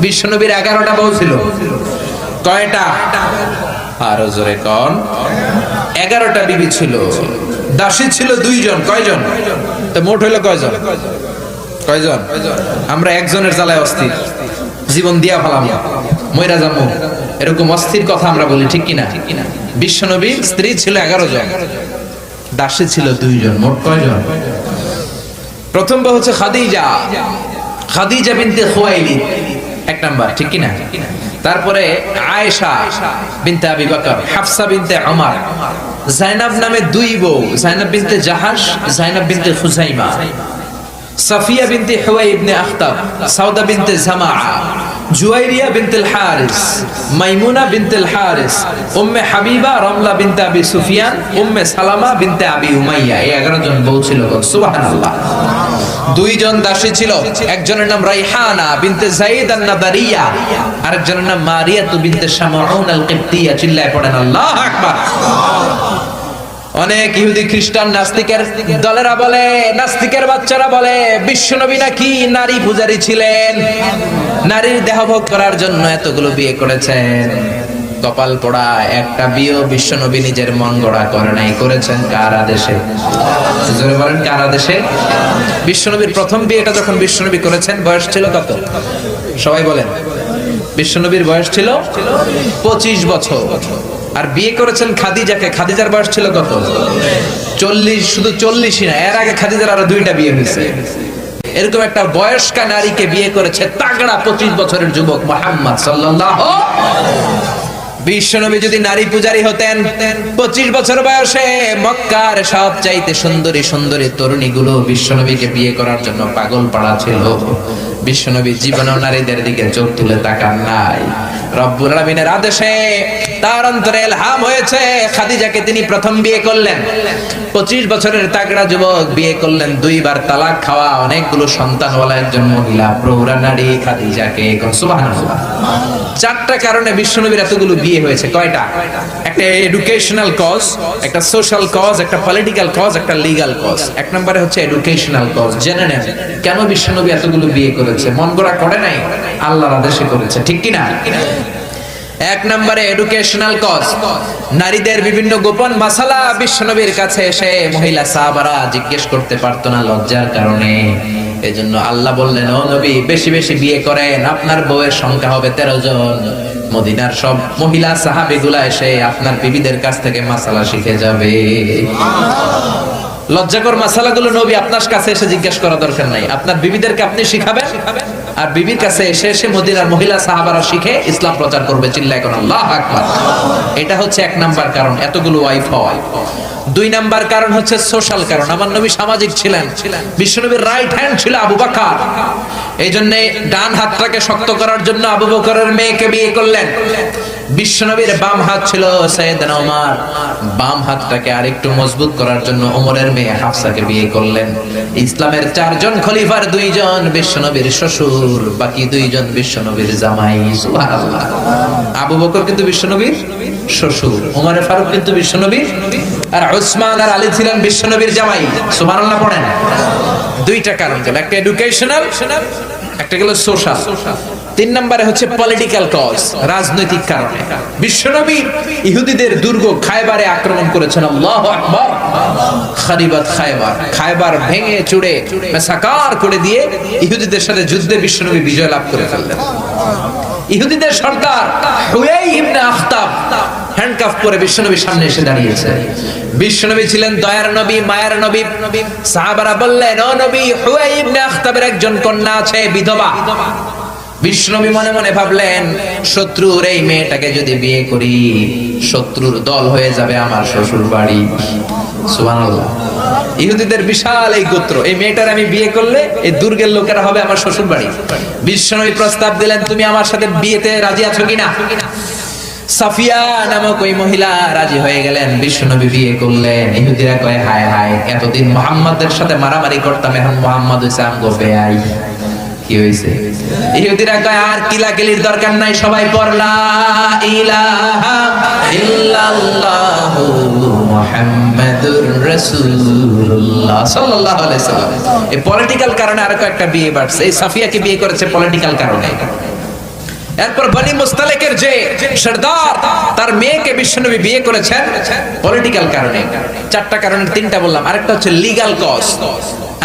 বিশ্বনবীর 11টা বউ ছিল। কয়টা? আরো জোরে কোন? 11টা বিবি ছিল। দাসী ছিল 2 জন। কয়জন? তো মোট হইলো কয়জন? কয়জন? আমরা একজনের জ্বালায় অস্থির, জীবন দিয়া ফেলাম, মইরা যাবো, এরকম অস্থির কথা আমরা বলি, ঠিক কিনা? বিশ্বনবীর স্ত্রী ছিল 11 জন, দাসী ছিল 2 জন। মোট কয়জন? প্রথম বউ হচ্ছে খাদিজা, খাদিজা বিনতে খুয়াইলিদ, 1 নাম্বার, ঠিক কিনা? তারপরে আয়েশা বিনতে আবি বকর, হাফসা বিনতে ওমর, জাইনাব নামে 2 বউ, জাইনাব বিনতে জাহাশ, জাইনাব বিনতে খুজাইমা, সাফিয়া বিনতে হুয়াই ইবনে আখতাব, সাউদা বিনতে জামাআ, জুয়াইরিয়া বিনতুল হারিস, মাইমুনা বিনতুল হারিস, উম্মে হাবিবা রমলা বিনতে আবি সুফিয়ান, উম্মে সালামা বিনতে আবি উমাইয়া। এই 11 জন বউ ছিল। সুবহানাল্লাহ। 2 জন দাসী ছিল, একজনের নাম রাইহানা বিনতে যায়েদ আন-নাদারিয়া, আরেকজনের নাম মারিয়া বিনতে শামাউন আল-কিবতিয়া। চিল্লায় পড়েন আল্লাহু আকবার। অনেক ইহুদি খ্রিস্টান নাস্তিকের দলেরা বলে, নাস্তিকের বাচ্চারা বলে বিশ্বনবী নাকি নারী পূজারী ছিলেন, নারীর দেহভোগ করার জন্য এতগুলো বিয়ে করেছেন। কপাল পোড়া, একটা বিয়ে বিশ্বনবী নিজের মন গড়া করে নাই, করেছেন কার আদেশে? জোরে বলেন, কার আদেশে? বিশ্বনবীর প্রথম বিয়েটা যখন বিশ্বনবী করেছেন বয়স ছিল কত? সবাই বলেন। বিশ্বনবীর বয়স ছিল 25 বছর। আর বিয়ে করেছেন খাদিজাকে, খাদিজার বয়স ছিল কত? 40। শুধু 40ই না, এর আগে খাদিজার আরো 2টা বিয়ে হয়েছে। এরকম একটা বয়স্কা নারীকে বিয়ে করেছে তাগড়া 25 বছরের যুবক মুহাম্মদ সাল্লাল্লাহু। বিশ্বনবী যদি নারী পূজারী হতেন, 25 বছর বয়সে মক্কার সবচাইতে সুন্দরী সুন্দরী তরুণীগুলো বিশ্বনবীকে বিয়ে করার জন্য পাগল পাড়া ছিল। বিশ্বনবী জীবনেও নারীদের দিকে চোখ তুলে তাকান নাই। রব্বুল আলামিনের আদেশে তার অন্তরে ইলহাম হয়েছে, খাদিজাকে তিনি প্রথম বিয়ে করলেন। 25 বছরের তাগড়া যুবক বিয়ে করলেন, 2 বার তালাক খাওয়া, অনেকগুলো সন্তানওয়ালা একজন মহিলা, প্রৌঢ়া নারী খাদিজাকে। সুবহানাল্লাহ। 4টা কারণে বিশ্বনবীর এতগুলো বিয়ে হয়েছে। কয়টা? একটা এডুকেশনাল কজ, একটা সোশ্যাল কজ, একটা পলিটিক্যাল কজ, একটা লিগ্যাল কজ। 1 নম্বরে হচ্ছে এডুকেশনাল কজ। জেনে নেন কেন বিশ্বনবী এতগুলো বিয়ে করেছে। মন গড়া করে নাই, আল্লাহর আদেশে করেছে, ঠিক কি না? 1 নম্বরে এডুকেশনাল কজ। নারীদের বিভিন্ন গোপন মাসালা বিশ্বনবীর কাছে এসে মহিলা সাহাবারা জিজ্ঞেস করতে পারতো না লজ্জার কারণে। এজন্য আল্লাহ বললেন, ও নবী বেশি বেশি বিয়ে করেন, আপনার বউয়ের সংখ্যা হবে 13 জন। মদিনার সব মহিলা সাহাবীগুলা এসে আপনার বিবিদের কাছ থেকে মাসালা শিখে যাবে। লজ্জাকর মাসালাগুলো নবী আপনার কাছে এসে জিজ্ঞেস করা দরকার নাই, আপনার বিবিদেরকে আপনি শিখাবেন, আর বিবির কাছে এসে এসে মদিনার মহিলা সাহাবারা শিখে ইসলাম প্রচার করবে। চিল্লায় কোন আল্লাহু আকবার। এটা হচ্ছে 1 নাম্বার কারণ এতগুলো ওয়াইফ হওয়া। 2 নাম্বার কারণ হচ্ছে সোশ্যাল কারণ। আমার নবী সামাজিক ছিলেন। বিশ্বনবীর রাইট হ্যান্ড ছিল আবু বকর, এই জন্য ডান হাতটাকে শক্ত করার জন্য আবু বকরের মেয়েকে বিয়ে করলেন। বিশ্বনবীর বাম হাত ছিল সাইয়েদনা ওমর, বাম হাতটাকে আরেকটু মজবুত করার জন্য ওমরের মেয়ে হাফসাকে বিয়ে করলেন। ইসলামের 4 জন খলিফার 2 জন বিশ্বনবীর শ্বশুর, বাকি 2 জন বিশ্বনবীর জামাই। সুবহানাল্লাহ। আবু বকর কিন্তু বিশ্বনবীর শ্বশুর, ওমর ফারুক কিন্তু বিশ্বনবীর, আর উসমান আর আলী ছিলেন বিশ্বনবীর জামাই। সুবহানাল্লাহ পড়েন। 2টা কারণ গেল, একটা এডুকেশনাল, একটা গেল সোশ্যাল। 3 নম্বরে হচ্ছে পলিটিক্যাল কজ, রাজনৈতিক কারণে। বিশ্বনবী ইহুদিদের দুর্গ খায়বারে আক্রমণ করেছেন। আল্লাহু আকবার। খারিবাত খায়বার, খায়বার ভেঙে চুড়ে মেসাকার করে দিয়ে ইহুদিদের সাথে যুদ্ধে বিশ্বনবী বিজয় লাভ করে ফেললেন। ইহুদিদের সর্দার হুয়াই ইবনে আখতাব হ্যান্ডকাফ পরে বিশ্বনবীর সামনে এসে দাঁড়িয়েছে। বিশ্বনবী ছিলেন দয়ার নবী, মায়ার নবী। সাহাবারা বললেন, ও নবী, হুয়াই ইবনে আখতাবের একজন কন্যা আছে, বিধবা। বিশ্বনবী মনে মনে ভাবলেন, শত্রুর এই মেয়েটাকে যদি বিয়ে করি, শত্রুর দল হয়ে যাবে আমার শ্বশুর বাড়ি। সুবহানাল্লাহ। ইহুদিদের বিশাল এই গোত্র, এই মেয়েটার আমি বিয়ে করলে এই দুর্গের লোকেরা হবে আমার শ্বশুর বাড়ি। বিশ্বনবী প্রস্তাব দিলেন, তুমি আমার সাথে বিয়েতে রাজি আছো কিনা? সাফিয়া নামক ওই মহিলা রাজি হয়ে গেলেন। বিশ্বনবী বিয়ে করলেন। ইহুদিরা কয়, হায় হায়, এতদিন মুহাম্মাদের সাথে মারামারি করতাম, এখন মুহাম্মদ হইছে আমগো বেয়াই। কি হইছে? ইহুদিরা কয়, আর কিলাকিলির দরকার নাই, সবাই পড় লা ইলাহা ইল্লাল্লাহু মুহাম্মাদুর রাসূলুল্লাহ সাল্লাল্লাহু আলাইহি সাল্লাম। এই পলিটিক্যাল কারণে আরো একটা বিয়ে বাড়ছে। এই সাফিয়াকে বিয়ে করেছে পলিটিক্যাল কারণে। এরপর বনি মুস্তালিকের যে সরদার, তার মেয়েকে বিশ্বনবী বিয়ে করেছেন পলিটিক্যাল কারণে। চারটা কারণের তিনটা বললাম, আরেকটা হচ্ছে লিগ্যাল কজ,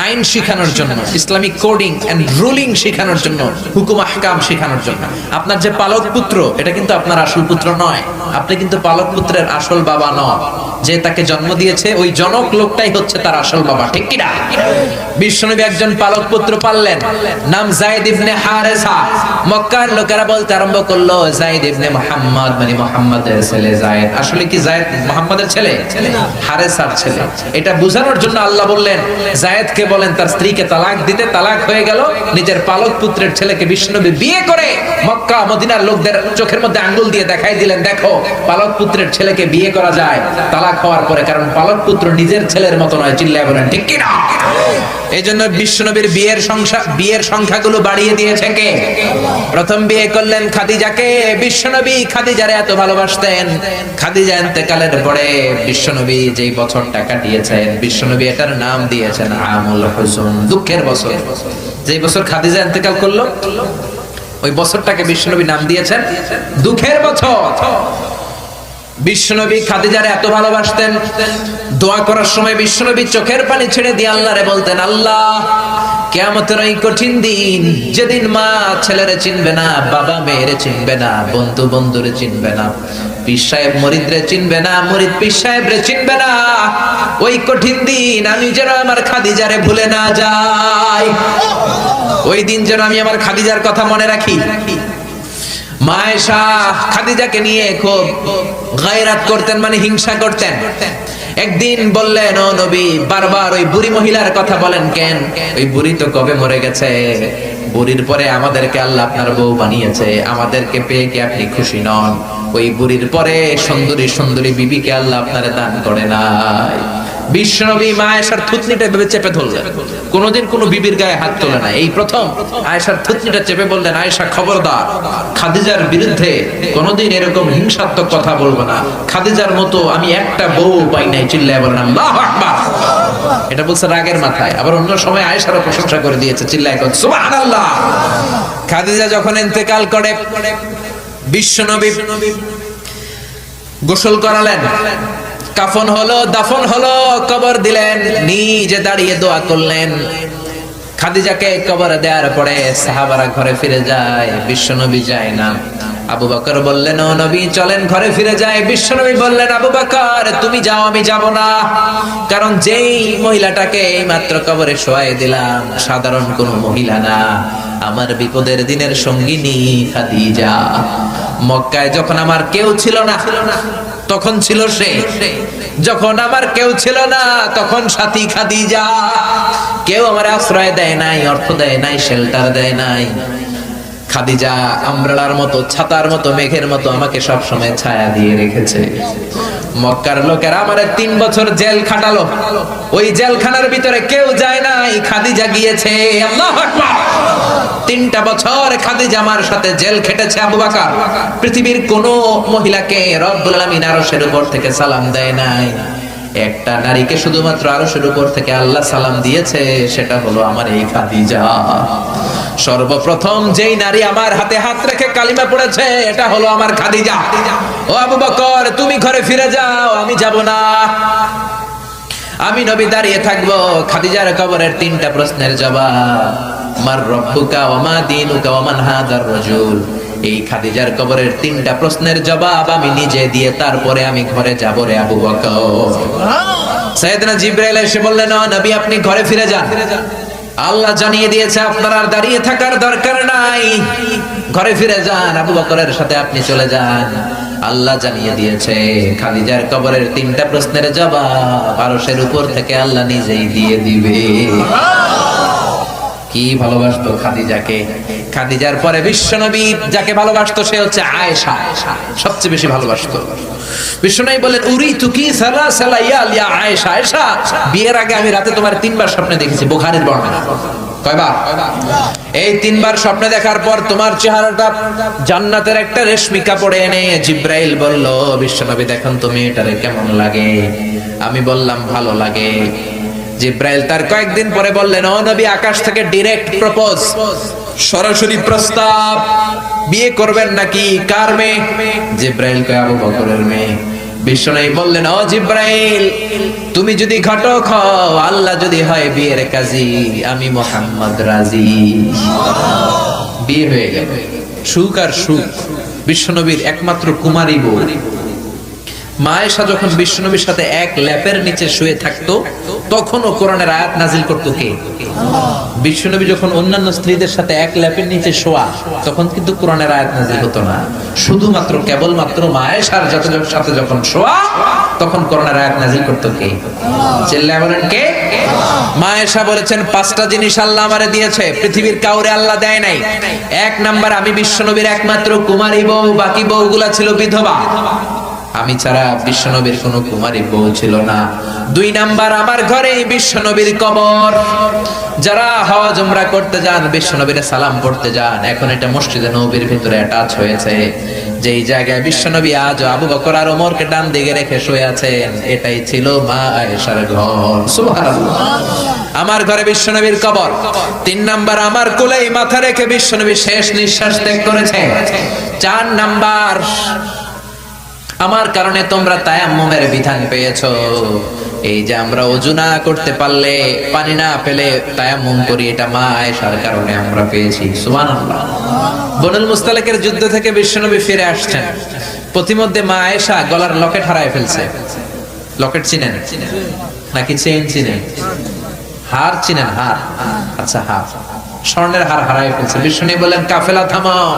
আইন শিখানোর জন্য, ইসলামিক কোডিং এন্ড রুলিং শিখানোর জন্য, হুকুম আহকাম শিখানোর জন্য। আপনার যে পালক পুত্র, এটা কিন্তু আপনার আসল পুত্র নয়, আপনি কিন্তু পালক পুত্রের আসল বাবা নন। যে তাকে জন্ম দিয়েছে ওই জনক লোকটাই হচ্ছে তার আসল বাবা, ঠিক কি না? বিশ্বনবী একজন পালক পুত্র পাললেন, নাম যায়েদ ইবনে হারেসা। মক্কার লোকেরা বলতে আরম্ভ করলো যায়েদ ইবনে মুহাম্মদ, মানে মুহাম্মাদের ছেলে যায়েদ। আসলে কি যায়েদ মুহাম্মাদের ছেলে? হারেসার ছেলে। এটা বোঝানোর জন্য আল্লাহ বললেন যায়েদকে বলেন তার স্ত্রীকে তালাক দিতে। তালাক হয়ে গেল, নিজের পালক পুত্রের ছেলেকে বিশ্বনবী বিয়ে করে মক্কা মদিনার লোকদের চোখের মধ্যে আঙ্গুল দিয়ে দেখাই দিলেন, দেখো পালক পুত্রের ছেলেকে বিয়ে করা যায় তালাক হওয়ার পরে, কারণ পালক পুত্র নিজের ছেলের মতো নয়। চিল্লায় বলেন ঠিক কি না? এই জন্য বিশ্বনবীর বিয়ের সংখ্যাগুলো বাড়িয়ে দিয়েছে কে? প্রথম বিয়ে করলেন খাদিজাকে। বিশ্বনবী খাদিজারে এত ভালোবাসতেন, খাদিজা ইন্তেকালের পরে বিশ্বনবী যেই বছরটা কাটিয়েছেন, বিশ্বনবী এটার নাম দিয়েছেন আমুল হুজুন, দুঃখের বছর। যেই বছর খাদিজা ইন্তেকাল করলো ওই বছরটাকে বিশ্বনবী নাম দিয়েছেন দুঃখের বছর। বিশ্বনবী খাদিজারে এত ভালোবাসতেন, দোয়া করার সময় বিশ্বনবী চোখের পানি ছেড়ে দিয়ে আল্লাহরে বলতেন, আল্লাহ কিয়ামতের ওই কঠিন দিন, যেদিন মা ছেলেরে চিনবে না, বাবা মেয়েরে চিনবে না, বন্ধু বন্ধুরে চিনবে না, পীর সাহেব মুরিদরে চিনবে না, মুরিদ পীর সাহেবরে চিনবে না, ওই কঠিন দিন আমি যেন আমার খাদিজারে ভুলে না যাই, ওই দিন যেন আমি আমার খাদিজার কথা মনে রাখি। মা আয়েশা খাদিজাকে নিয়ে খুব গায়রাত করতেন, মানে হিংসা করতেন। একদিন বললেন, ও নবী, বারবার ওই বুড়ি মহিলার কথা বলেন কেন? ওই বুড়ি তো কবে মরে গেছে, বুড়ির পরে আমাদেরকে আল্লাহ আপনার বউ বানিয়েছে, আমাদেরকে পেয়ে কি আপনি খুশি নন? ওই বুড়ির পরে সুন্দরী সুন্দরী বিবিকে আল্লাহ আপনারে দান করে নাই। বিশ্বনবী মা আয়েশার থুতনিটা ভেবে চেপে ধরলেন, কোনোদিন কোনো বিবির গায়ে হাত তোলে না, এই প্রথম আয়েশার থুতনিটা চেপে বললেন, আয়েশা খবরদার, খাদিজার বিরুদ্ধে কোনোদিন এরকম হিংসাত্মক কথা বলবো না, খাদিজার মতো আমি একটা বউ পাই নাই। চিল্লায় বলেন আল্লাহু আকবার। এটা বলছে রাগের মাথায়, আবার অন্য সময় আয়েশারও প্রশংসা করে দিয়েছে, চিল্লায় বলেন সুবহানাল্লাহ। খাদিজা যখন ইন্তেকাল করে বিশ্বনবী গোসল করালেন, কাফন হলো, দাফন হলো, কবর দিলেন, নিজে দাঁড়িয়ে দোয়া করলেন। খাদিজাকে কবরে দেওয়ার পরে সাহাবারা ঘরে ফিরে যায়, বিশ্বনবী যায় না। আবু বকর বললেন, ও নবী চলেন ঘরে ফিরে যায়। বিশ্বনবী বললেন, আবু বকর তুমি যাও, আমি যাব না, কারণ যেই মহিলাটাকে এইমাত্র কবরে শোয়াই দিলাম সাধারণ কোন মহিলা না, আমার বিপদের দিনের সঙ্গিনী খাদিজা। মক্কায় যখন আমার কেউ ছিল না তখন ছিল সে, যখন আমার কেউ ছিল না তখন সাথী খাদিজা। কেউ আমার আশ্রয় দেয় নাই, অর্থ দেয় নাই, শেল্টার দেয় নাই। খাদিজা আমব্রেলার মতো, ছাতার মতো, মেঘের মতো আমাকে সব সময় ছায়া দিয়ে রেখেছে। মক্কার লোকেরা আমারে 3 বছর জেল খাটালো, ওই জেলখানার ভিতরে কেউ যায় নাই, খাদিজা গিয়েছে। আল্লাহু আকবার। 3টা বছর খাদিজা আমার সাথে জেল খেটেছে আবু বকর। পৃথিবীর কোন মহিলাকে রব্বুল আলামিন আরশের উপর থেকে সালাম দেয় নাই, একটা নারীকে শুধুমাত্র আরশের উপর থেকে আল্লাহ সালাম দিয়েছে, সেটা হলো আমার এই খাদিজা। সর্বপ্রথম যেই নারী আমার হাতে হাত রেখে কালিমা পড়েছে এটা হলো আমার খাদিজা। ও আবু বকর তুমি ঘরে ফিরে যাও, আমি যাব না, আমি নবী দাঁড়িয়ে থাকবো। খাদিজার কবরের 3টা প্রশ্নের জবাব, মার রব্বুকা ওয়া মা দীনুকা ওয়া মান হাদার রাজুল, এই খাদিজার কবরের 3টা প্রশ্নের জবাব আমি নিজে দিয়ে তারপরে আমি ঘরে যাব রে আবু বকর। সাইয়েদনা জিবরাইল এসে বললেন, ও নবী আপনি ঘরে ফিরে যান, আল্লাহ জানিয়ে দিয়েছে আপনার আর দাঁড়িয়ে থাকার দরকার নাই, ঘরে ফিরে যান, আবু বকরের সাথে আপনি চলে যান। আল্লাহ জানিয়ে দিয়েছে খাদিজার কবরের 3টা প্রশ্নের জবাব আরশের উপর থেকে আল্লাহ নিজেই দিয়ে দিবে। কি ভালোবাসতো খাদিজাকে। খাদিজার পরে বিশ্বনবী যাকে ভালোবাসতো সে হচ্ছে আয়েশা, সবচেয়ে বেশি ভালোবাসতো। বিশ্বনবী বলেন, উরিতু কি সালাসালা ইয়া আয়েশা, আয়েশা বিয়ের আগে আমি রাতে তোমার 3বার স্বপ্নে দেখেছি। বুখারীর বর্ণনা। কয়বার? এই 3বার স্বপ্নে দেখার পর তোমার চেহারাটা জান্নাতের একটা রেশমি কাপড়ে এনে জিবরাইল বলল, বিশ্বনবী দেখুন তুমি এটারে কেমন লাগে? আমি বললাম ভালো লাগে। জিবরাইল তার কয়েকদিন পরে বললেন, ও নবী আকাশ থেকে ডাইরেক্ট প্রপোজ, সরাসরি প্রস্তাব, বিয়ে করবেন নাকি? কার মেয়ে? জিব্রাইল কয় আবু বকরের মেয়ে। বিশ্বনবী বললেন, ও জিব্রাইল, তুমি যদি ঘটক হও, আল্লাহ যদি হয় বিয়ের কাজী, আমি মুহাম্মদ রাজি। বিয়ে হয়ে গেল, সুখ আর সুখ। বিশ্বনবীর একমাত্র কুমারী বউ মা আয়েশা যখন বিশ্বনবীর সাথে এক ল্যাপের নিচে শুয়ে থাকতো, তখনও কোরআনের আয়াত নাজিল করতো কে? বিশ্বনবী যখন অন্যান্য স্ত্রীদের সাথে এক ল্যাপের নিচে শোয়া, তখন কিন্তু কোরআনের আয়াত নাজিল হতো না। শুধুমাত্র কেবলমাত্র মা আয়েশার সাথে যখন শোয়া, তখন কোরআনের আয়াত নাজিল করতো কে? চিল্লায় বলেন কে? মা আয়েশা বলেছেন, 5টা জিনিস আল্লাহ আমারে দিয়েছে, পৃথিবীর কাউরে আল্লাহ দেয় নাই। 1 নাম্বার, আমি বিশ্বনবীর একমাত্র কুমারী বউ, বাকি বউগুলা ছিল বিধবা। আমি ছাড়া বিশ্বনবীর কোনো কুমারী বউ ছিল না। 2 নাম্বার, আমার ঘরে বিশ্বনবীর কবর। যারা হজ উমরা করতে যান, বিশ্বনবীর সালাম পড়তে যান, এখন এটা মসজিদে নববীর ভিতরে অ্যাটাচ হয়েছে। যেই জায়গায় বিশ্বনবী আজ আবু বকর আর ওমরকে ডান দিকে রেখে শুয়ে আছেন, এটাই ছিল মা আয়েশার ঘর। সুবহানাল্লাহ। আমার ঘরে বিশ্বনবীর কবর। 3 নাম্বার, আমার কোলেই মাথা রেখে বিশ্বনবী শেষ নিঃশ্বাস ত্যাগ করেছে। 4 নাম্বার, আমার কারণে তোমরা তায়াম্মুমের বিধান পেয়েছো। এই যে আমরা ওযু না করতে পারলে, পানি না পেলে তায়াম্মুম করি, এটা মা আয়েশার কারণে আমরা পেয়েছি। সুবহানাল্লাহ। বনুল মুস্তালিকের যুদ্ধ থেকে বিশ্বনবী ফিরে আসছেন, প্রতিমধ্যে মা আয়েশা গলার লকেট হারায় ফেলছে। লকেট চিনেন নাকি চেইন চিনেন? হার চিনেন? হার, আচ্ছা হার, স্বর্ণের হার হারায় ফেলছে। বিশ্বনবী বললেন, কাফেলা থামাও,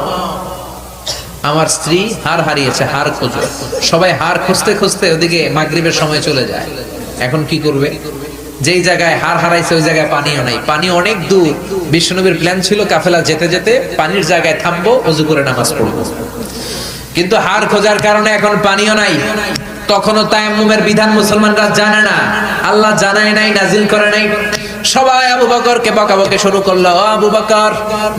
আমার স্ত্রী হার হারিয়েছে, হার খোঁজো। সবাই হার খুঁজতে খুঁজতে ওদিকে মাগরিবের সময় চলে যায়। এখন কি করবে? যেই জায়গায় হার হারাইছে ওই জায়গায় পানিও নাই, পানি অনেক দূর। বিশ্বনবীর প্ল্যান ছিল কাফেলা যেতে যেতে পানির জায়গায় থামবো, ওযু করে নামাজ পড়বো। কিন্তু হার খোঁজার কারণে এখন পানিও নাই। তখনও তায়াম্মুমের বিধান মুসলমানরা জানে না, আল্লাহ জানায় নাই, নাজিল করে নাই। সবাই আবু বকরকে বকাবকি শুরু করলো, ও আবু বকর,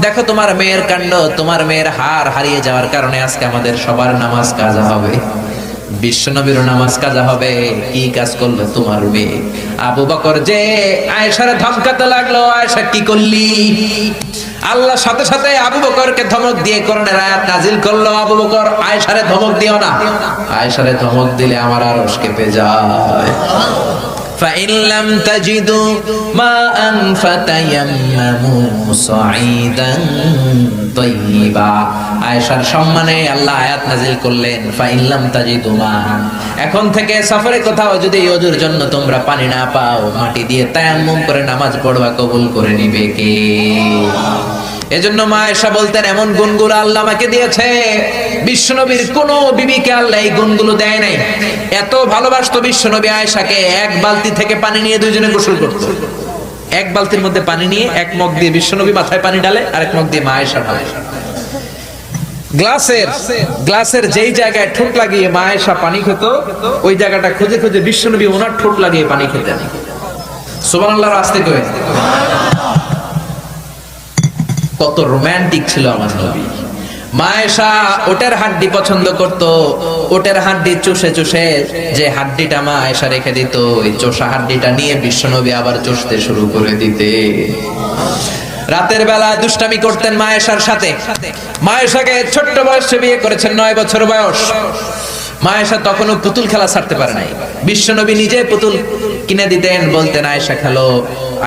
দেখো তোমার মেয়ের কাণ্ড, তোমার মেয়ের হার হারিয়ে যাওয়ার কারণে আজকে আমাদের সবার নামাজ কাজা হবে, বিশ্বনবীর নামাজ কাজা হবে। কি কাজ করলো তোমার মেয়ে? আবু বকর যে আয়েশারে ধমকাতে লাগলো, আয়েশা কি করলি? আল্লাহ সাথে সাথে আবু বকরকে ধমক দিয়ে কোরআনের আয়াত নাজিল করলো, আবু বকর আয়েশারে ধমক দিও না, আয়েশারে ধমক দিলে আমার আরশ কেঁপে যায়। فإن لم تجدوا ماء فتيمموا صعيدا طيبا। আয়েশার সম্মানে আল্লাহ আয়াত নাযিল করলেন, فإن لم تجدوا ماء, এখন থেকে সফরে কোথাও যদি ওযুর জন্য তোমরা পানি না পাও, মাটি দিয়ে তায়াম্মুম করে নামাজ পড়বা, কবুল করে নিবে কে? এজন্য মা আয়েশা বলতেন, এমন গুণগুলো আল্লাহ আমাকে দিয়েছে, বিশ্বনবীর কোন বিবিকে আল্লাহ এই গুণগুলো দেয় নাই। এত ভালোবাসতো বিশ্বনবী আয়েশাকে, 1 বালতি থেকে পানি নিয়ে দুইজনে গোসল করতো। 1 বালতির মধ্যে পানি নিয়ে 1 মগ দিয়ে বিশ্বনবী মাথায় পানি ঢালে, আর 1 মগ দিয়ে মা আয়েশা ঢালে। গ্লাসের যেই জায়গায় ঠোঁট লাগিয়ে মা আয়েশা পানি খেত, ওই জায়গাটা খুঁজে খুঁজে বিশ্বনবী ওনার ঠোঁট লাগিয়ে পানি খেতেন। সুবহানাল্লাহ। আস্তে করে কত রোমান্টিক ছিল আমার নবী। মা আয়েশা ওটের হাড্ডি পছন্দ করত, ওটের হাড্ডি চুষে চুষে যে হাড্ডিটা মা আয়েশা রেখে দিত, ওই চোষা হাড্ডিটা নিয়ে বিশ্বনবী আবার চুষতে শুরু করে দিতে। রাতের বেলা দুষ্টামি করতেন মা আয়েশার সাথে। মা আয়েশাকে ছোট্ট বয়সে বিয়ে করেছেন, 9 বছর বয়স। মা আয়েশা তখনও পুতুল খেলা ছাড়তে পারে নাই। বিশ্বনবী নিজে পুতুল কিনে দিতেন, বলতেন আয়েশা খেলো।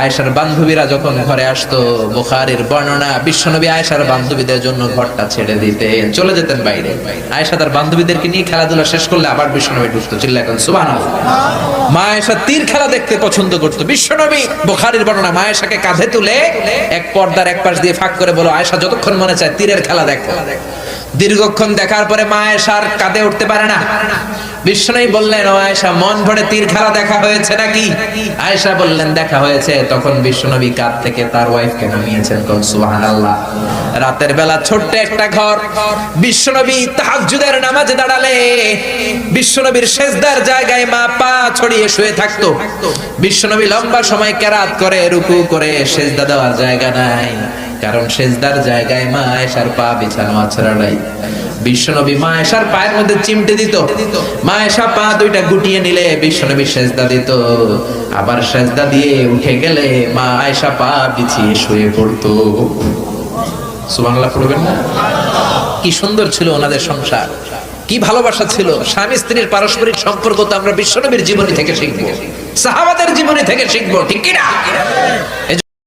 আয়েশার বান্ধবীরা যখন ঘরে আসতো, বুখারীর বর্ণনা, বিশ্বনবী আয়েশার বান্ধবীদের জন্য ঘরটা ছেড়ে দিতেন, চলে যেতেন বাইরে। আয়েশা তার বান্ধবীদেরকে নিয়ে খেলাধুলা শেষ করলে আবার বিশ্বনবী ঢুকতো। চিল্লায় এখন সুবহানাল্লাহ। মা আয়েশা তীর খেলা দেখতে পছন্দ করতো। বিশ্বনবী, বুখারীর বর্ণনা, মা আয়েশাকে কাঁধে তুলে এক পর্দার এক পাশ দিয়ে ফাঁক করে বলো, আয়েশা যতক্ষণ মনে চায় তীরের খেলা দেখো। দীর্ঘক্ষণ দেখার পরে মা আয়েশার কাঁধে উঠতে পারে না। বিশ্বনবী বললেন, ও আয়েশা, মন ভরে তীর খেলা দেখা হয়েছে নাকি? আয়েশা বললেন, দেখা হয়েছে। তখন বিশ্বনবী কাঁধ থেকে তার ওয়াইফকে নামিয়েছেন। কোন সুবহানাল্লাহ। রাতের বেলা ছোট্ট একটা ঘর। বিশ্বনবী তাহাজ্জুদের নামাজে দাঁড়ালে বিশ্বনবীর সেজদার জায়গায় মা পা ছড়িয়ে শুয়ে থাকতো। বিশ্বনবী লম্বা সময় কেরাত করে, রুকু করে, সেজদা দেওয়ার জায়গা নাই, কারণ সেজদার জায়গায় মা আয়েশার পা বিছানো আছড়া নাই। বিশ্বনবী মা আয়েশার পায়ের মধ্যে চিমটে দিত। মা আয়েশা পা দুইটা গুটিয়ে নিলে বিশ্বনবী সেজদা দিত। আবার সেজদা দিয়ে উঠে গেলে মা আয়েশা পা বিছিয়ে শুয়ে পড়তো। সুবহানাল্লাহ পড়বেন না? কি সুন্দর ছিল ওনাদের সংসার, কি ভালোবাসা ছিল। স্বামী স্ত্রীর পারস্পরিক সম্পর্ক তো আমরা বিশ্বনবীর জীবনী থেকে শিখবো, সাহাবাদের জীবনী থেকে শিখবো, ঠিক কি না?